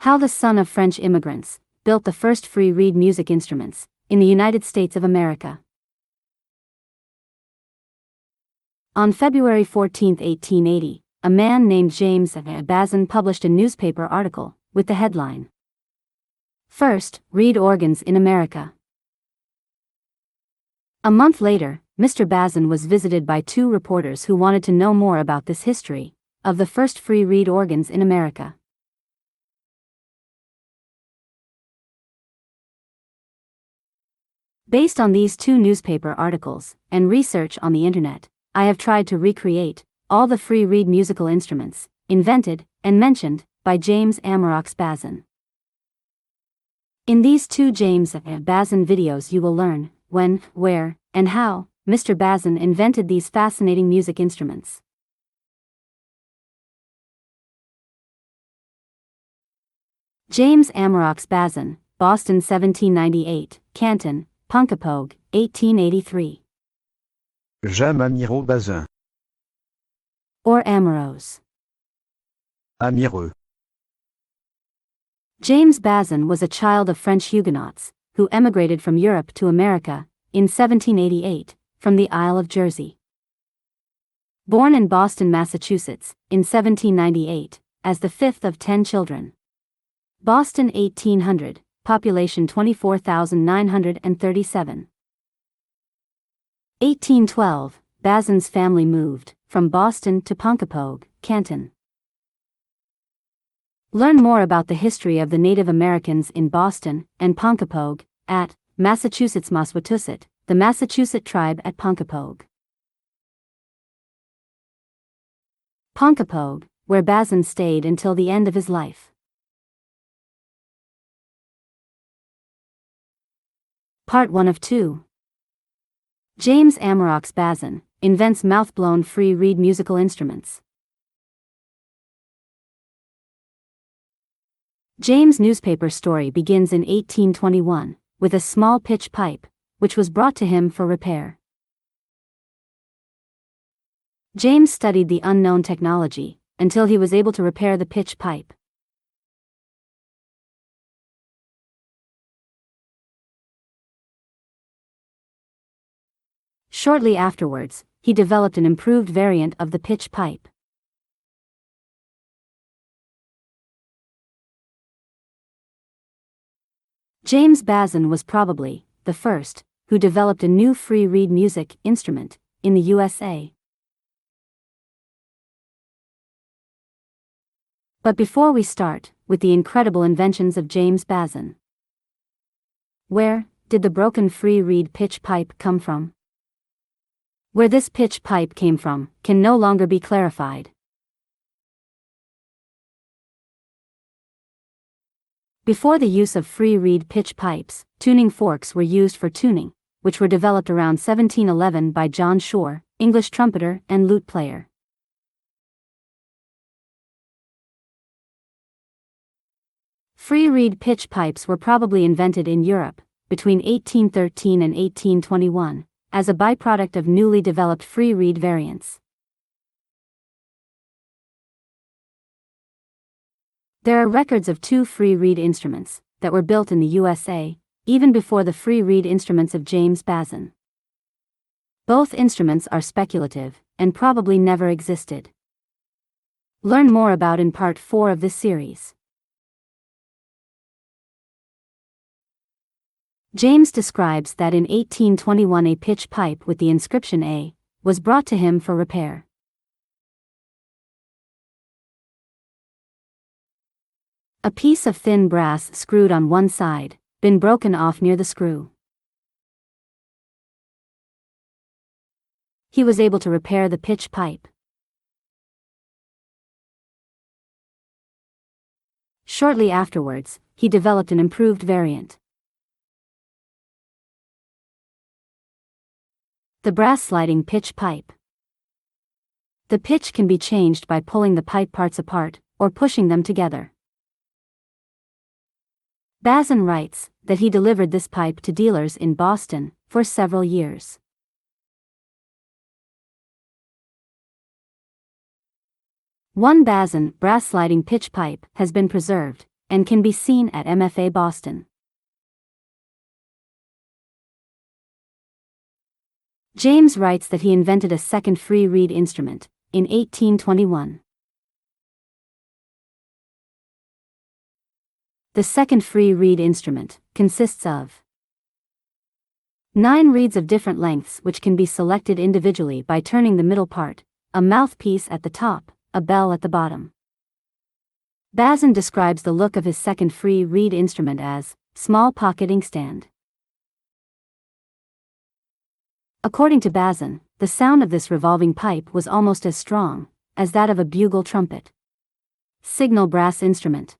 How the son of French immigrants built the first free reed music instruments in the United States of America. On February 14, 1880, a man named James Bazin published a newspaper article with the headline, "First Reed Organs in America." A month later, Mr. Bazin was visited by two reporters who wanted to know more about this history of the first free reed organs in America. Based on these two newspaper articles and research on the internet, I have tried to recreate all the free reed musical instruments invented and mentioned by James Amiraux Bazin. In these two James Bazin videos you will learn when, where, and how Mr. Bazin invented these fascinating music instruments. James Amiraux Bazin, Boston 1798, Canton, Ponkapoag, 1883. J'aime Amiraux Bazin. Or Amireaux. Amireaux. James Bazin was a child of French Huguenots, who emigrated from Europe to America in 1788, from the Isle of Jersey. Born in Boston, Massachusetts, in 1798, as the fifth of 10 children. Boston 1800, population 24,937. 1812, Bazin's family moved from Boston to Ponkapoag, Canton. Learn more about the history of the Native Americans in Boston and Ponkapoag at Massachusetts Massachusetts, the Massachusetts tribe at Ponkapoag. Ponkapoag, where Bazin stayed until the end of his life. Part 1 of 2. James Amiraux Bazin invents mouth-blown free reed musical instruments. James' newspaper story begins in 1821, with a small pitch pipe, which was brought to him for repair. James studied the unknown technology until he was able to repair the pitch pipe. Shortly afterwards, he developed an improved variant of the pitch pipe. James Bazin was probably the first who developed a new free reed music instrument in the USA. But before we start with the incredible inventions of James Bazin, where did the broken free reed pitch pipe come from? Where this pitch pipe came from can no longer be clarified. Before the use of free reed pitch pipes, tuning forks were used for tuning, which were developed around 1711 by John Shore, English trumpeter and lute player. Free reed pitch pipes were probably invented in Europe between 1813 and 1821. As a byproduct of newly developed free reed variants. There are records of two free reed instruments that were built in the USA, even before the free reed instruments of James Bazin. Both instruments are speculative and probably never existed. Learn more about in Part 4 of this series. James describes that in 1821 a pitch pipe with the inscription A was brought to him for repair. A piece of thin brass screwed on one side, been broken off near the screw. He was able to repair the pitch pipe. Shortly afterwards, he developed an improved variant. The brass sliding pitch pipe. The pitch can be changed by pulling the pipe parts apart or pushing them together. Bazin writes that he delivered this pipe to dealers in Boston for several years. One Bazin brass sliding pitch pipe has been preserved and can be seen at MFA Boston. James writes that he invented a second free reed instrument in 1821. The second free reed instrument consists of 9 reeds of different lengths which can be selected individually by turning the middle part, a mouthpiece at the top, a bell at the bottom. Bazin describes the look of his second free reed instrument as small pocket inkstand. According to Bazin, the sound of this revolving pipe was almost as strong as that of a bugle trumpet. Signal brass instrument.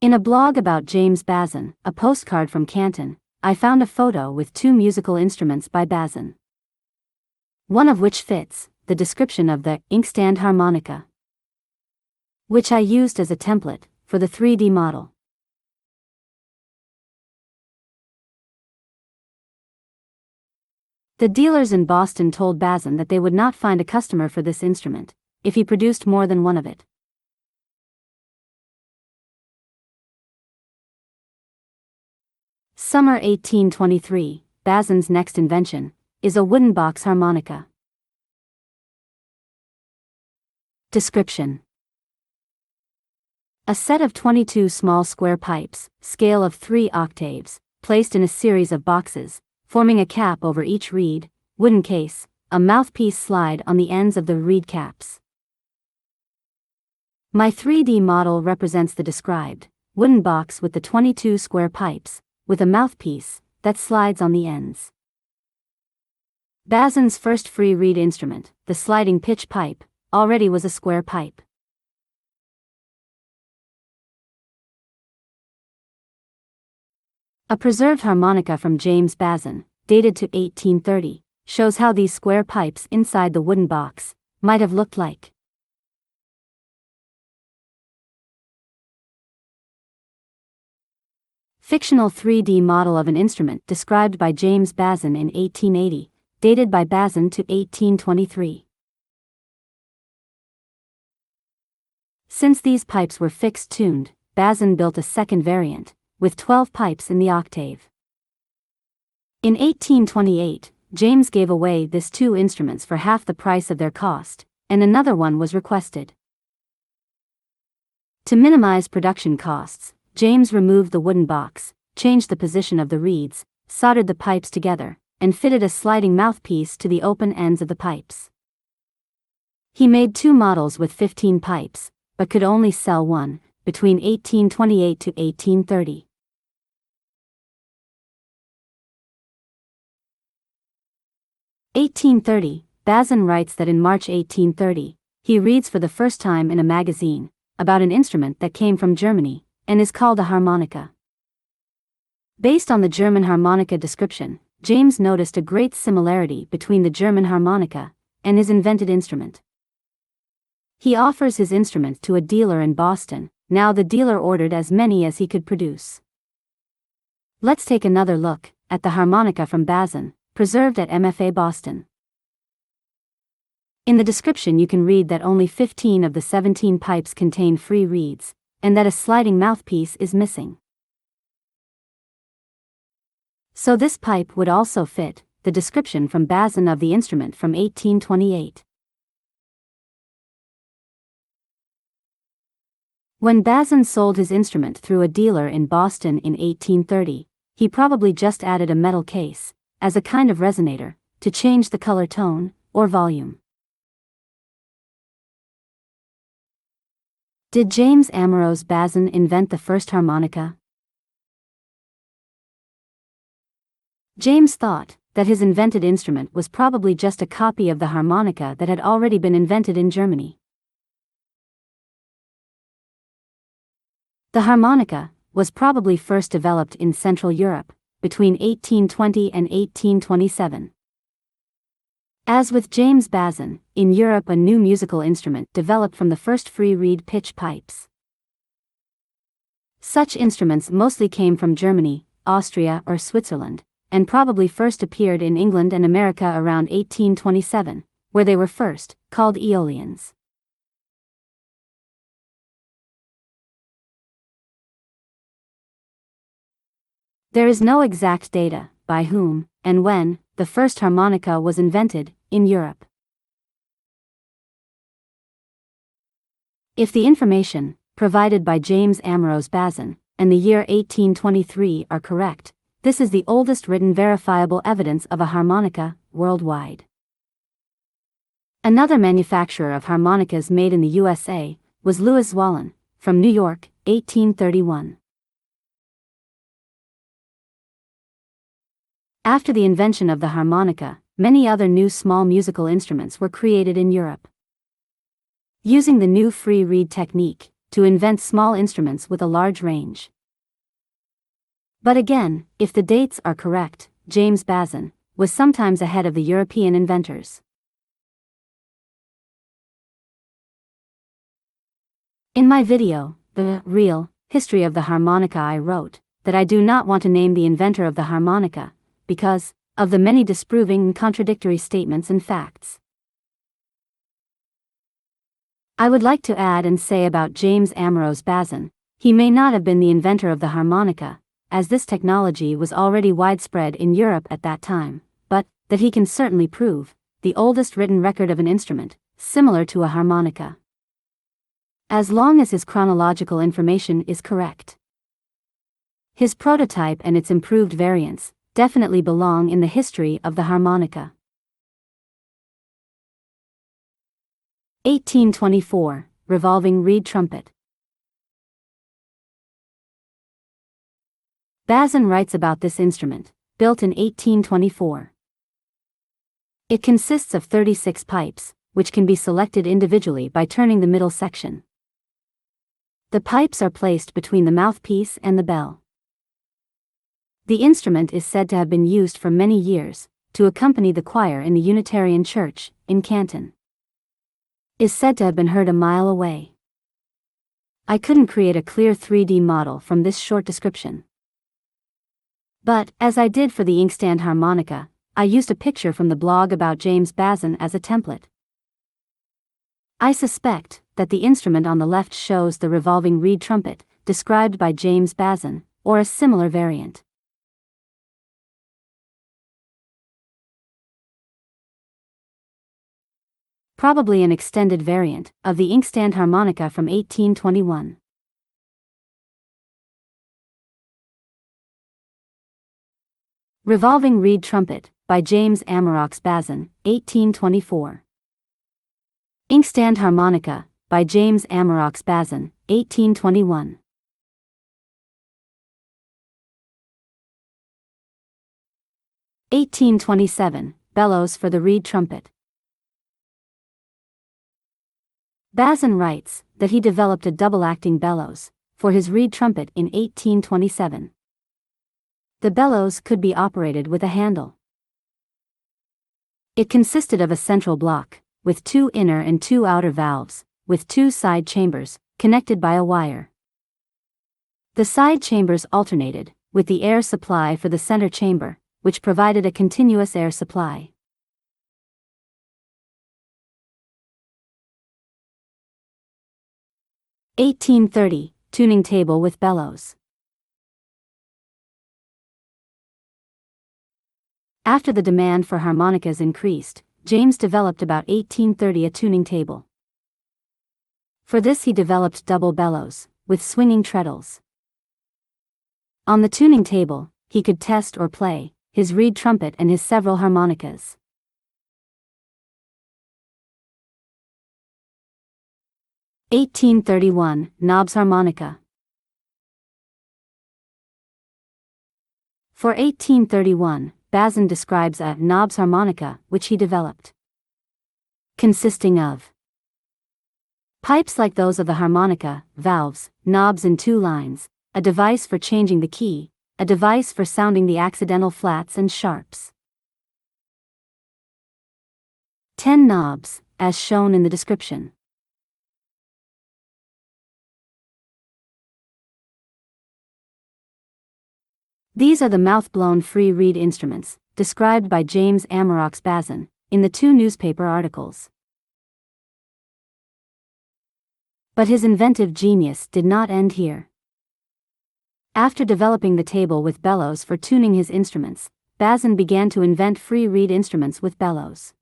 In a blog about James Bazin, a postcard from Canton, I found a photo with 2 musical instruments by Bazin, one of which fits the description of the Inkstand Harmonica, which I used as a template for the 3D model. The dealers in Boston told Bazin that they would not find a customer for this instrument if he produced more than one of it. Summer 1823, Bazin's next invention is a wooden box harmonica. Description: a set of 22 small square pipes, scale of 3 octaves, placed in a series of boxes, forming a cap over each reed, wooden case, a mouthpiece slide on the ends of the reed caps. My 3D model represents the described wooden box with the 22 square pipes, with a mouthpiece that slides on the ends. Bazin's first free reed instrument, the sliding pitch pipe, already was a square pipe. A preserved harmonica from James Bazin, dated to 1830, shows how these square pipes inside the wooden box might have looked like. Fictional 3D model of an instrument described by James Bazin in 1880, dated by Bazin to 1823. Since these pipes were fixed-tuned, Bazin built a second variant, with 12 pipes in the octave. In 1828, James gave away these 2 instruments for half the price of their cost, and another one was requested. To minimize production costs, James removed the wooden box, changed the position of the reeds, soldered the pipes together, and fitted a sliding mouthpiece to the open ends of the pipes. He made 2 models with 15 pipes, but could only sell one, between 1828 to 1830. Bazin writes that in March 1830, he reads for the first time in a magazine about an instrument that came from Germany and is called a harmonica. Based on the German harmonica description, James noticed a great similarity between the German harmonica and his invented instrument. He offers his instrument to a dealer in Boston. Now the dealer ordered as many as he could produce. Let's take another look at the harmonica from Bazin, preserved at MFA Boston. In the description you can read that only 15 of the 17 pipes contain free reeds, and that a sliding mouthpiece is missing. So this pipe would also fit the description from Bazin of the instrument from 1828. When Bazin sold his instrument through a dealer in Boston in 1830, he probably just added a metal case, as a kind of resonator, to change the color tone or volume. Did James Amiraux Bazin invent the first harmonica? James thought that his invented instrument was probably just a copy of the harmonica that had already been invented in Germany. The harmonica was probably first developed in Central Europe, between 1820 and 1827. As with James Bazin, in Europe a new musical instrument developed from the first free reed pitch pipes. Such instruments mostly came from Germany, Austria or Switzerland, and probably first appeared in England and America around 1827, where they were first called Aeolians. There is no exact data, by whom, and when, the first harmonica was invented, in Europe. If the information, provided by James Amiraux Bazin, and the year 1823 are correct, this is the oldest written verifiable evidence of a harmonica, worldwide. Another manufacturer of harmonicas made in the USA was Louis Zwollen, from New York, 1831. After the invention of the harmonica, many other new small musical instruments were created in Europe. Using the new free reed technique, to invent small instruments with a large range. But again, if the dates are correct, James Bazin was sometimes ahead of the European inventors. In my video, The Real History of the Harmonica, I wrote that I do not want to name the inventor of the harmonica, because of the many disproving and contradictory statements and facts. I would like to add and say about James Amiraux Bazin, he may not have been the inventor of the harmonica, as this technology was already widespread in Europe at that time, but that he can certainly prove the oldest written record of an instrument, similar to a harmonica. As long as his chronological information is correct. His prototype and its improved variants definitely belong in the history of the harmonica. 1824, Revolving Reed Trumpet. Bazin writes about this instrument, built in 1824. It consists of 36 pipes, which can be selected individually by turning the middle section. The pipes are placed between the mouthpiece and the bell. The instrument is said to have been used for many years, to accompany the choir in the Unitarian Church, in Canton. Is said to have been heard a mile away. I couldn't create a clear 3D model from this short description. But, as I did for the Inkstand Harmonica, I used a picture from the blog about James Bazin as a template. I suspect that the instrument on the left shows the revolving reed trumpet, described by James Bazin, or a similar variant. Probably an extended variant of the Inkstand Harmonica from 1821. Revolving Reed Trumpet, by James Amiraux Bazin, 1824. Inkstand Harmonica, by James Amiraux Bazin, 1821. Bellows for the reed trumpet. Bazin writes that he developed a double-acting bellows for his reed trumpet in 1827. The bellows could be operated with a handle. It consisted of a central block, with 2 inner and 2 outer valves, with 2 side chambers, connected by a wire. The side chambers alternated with the air supply for the center chamber, which provided a continuous air supply. (1830) Tuning table with bellows. After the demand for harmonicas increased, James developed about 1830 a tuning table. For this he developed double bellows, with swinging treadles. On the tuning table, he could test or play his reed trumpet and his several harmonicas. (1831) Knobs Harmonica. For 1831, Bazin describes a knobs harmonica which he developed, consisting of pipes like those of the harmonica, valves, knobs in 2 lines, a device for changing the key, a device for sounding the accidental flats and sharps. 10 knobs, as shown in the description. These are the mouth-blown free reed instruments, described by James Amiraux Bazin, in the 2 newspaper articles. But his inventive genius did not end here. After developing the table with bellows for tuning his instruments, Bazin began to invent free reed instruments with bellows.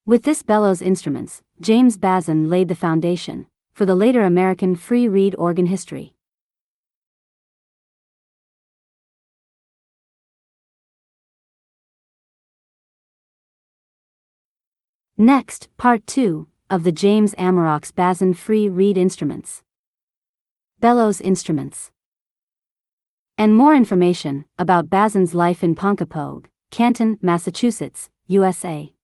With this bellows instruments, James Bazin laid the foundation for the later American free reed organ history. Next, Part 2 of the James Amiraux Bazin free reed instruments. Bellows instruments. And more information about Bazin's life in Ponkapoag, Canton, Massachusetts, USA.